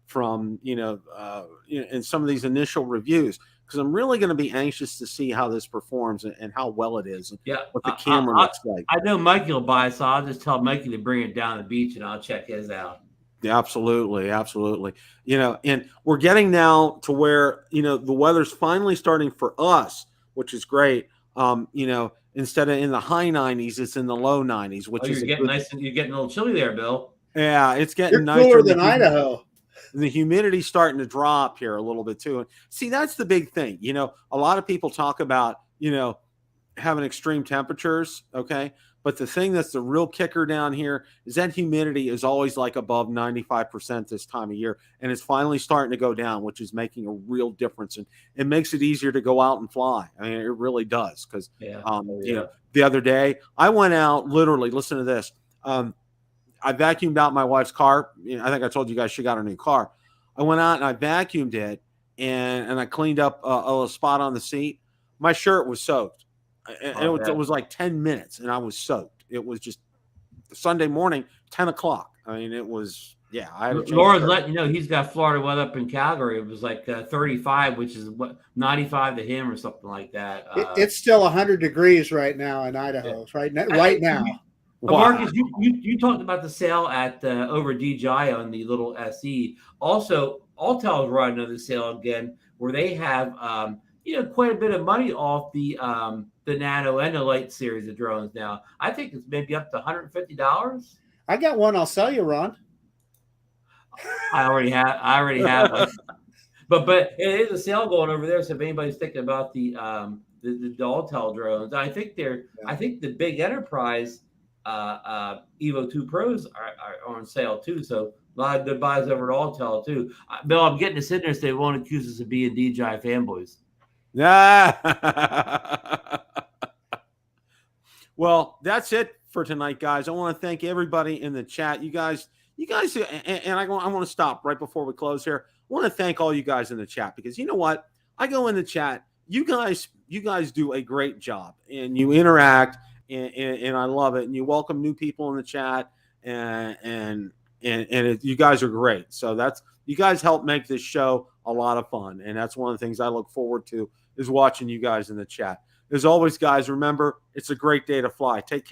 Speaker 1: from, in some of these initial reviews, because I'm really going to be anxious to see how this performs and how well it is. And what the camera looks like.
Speaker 3: I know Mikey will buy, so I'll just tell Mikey to bring it down the beach, and I'll check his out.
Speaker 1: Yeah, absolutely. And we're getting now to where, the weather's finally starting for us. which is great. Instead of in the high 90s, it's in the low 90s, which is
Speaker 3: nice. You're getting a little chilly there, Bill.
Speaker 1: Yeah, it's getting
Speaker 2: You're
Speaker 1: nicer.
Speaker 2: cooler than Idaho.
Speaker 1: The humidity's starting to drop here a little bit too. And see, that's the big thing. A lot of people talk about, having extreme temperatures. Okay. But the thing that's the real kicker down here is that humidity is always like above 95% this time of year. And it's finally starting to go down, which is making a real difference. And it makes it easier to go out and fly. I mean, it really does. Because, the other day I went out, literally, listen to this. I vacuumed out my wife's car. I think I told you guys she got a new car. I went out and I vacuumed it and I cleaned up a little spot on the seat. My shirt was soaked. It was like 10 minutes and I was soaked. It was just Sunday morning, 10 o'clock. I mean, it was, I had to
Speaker 3: Lauren's letting you know he's got Florida weather up in Calgary. It was like 35, which is 95 to him or something like that.
Speaker 2: It's still 100 degrees right now in Idaho. Right now.
Speaker 1: Wow.
Speaker 3: Marcus, you talked about the sale at over DJI on the little SE. Also, Alltel is running another sale again, where they have quite a bit of money off the Nano and the Light series of drones now. I think it's maybe up to $150.
Speaker 2: I got one. I'll sell you, Ron.
Speaker 3: I already have one. But it is a sale going over there. So if anybody's thinking about the Alltel drones, I think the big enterprise Evo 2 Pros are on sale too. So a lot of good buys over at Alltel too. Bill, I'm getting this in there so they won't accuse us of being DJI fanboys.
Speaker 1: Well, that's it for tonight, guys. I want to thank everybody in the chat. You guys, and I want to stop right before we close here. I want to thank all you guys in the chat because you know what? I go in the chat. You guys do a great job and you interact. And I love it. And you welcome new people in the chat, and you guys are great. So you guys help make this show a lot of fun, and that's one of the things I look forward to is watching you guys in the chat. As always, guys, remember it's a great day to fly. Take care.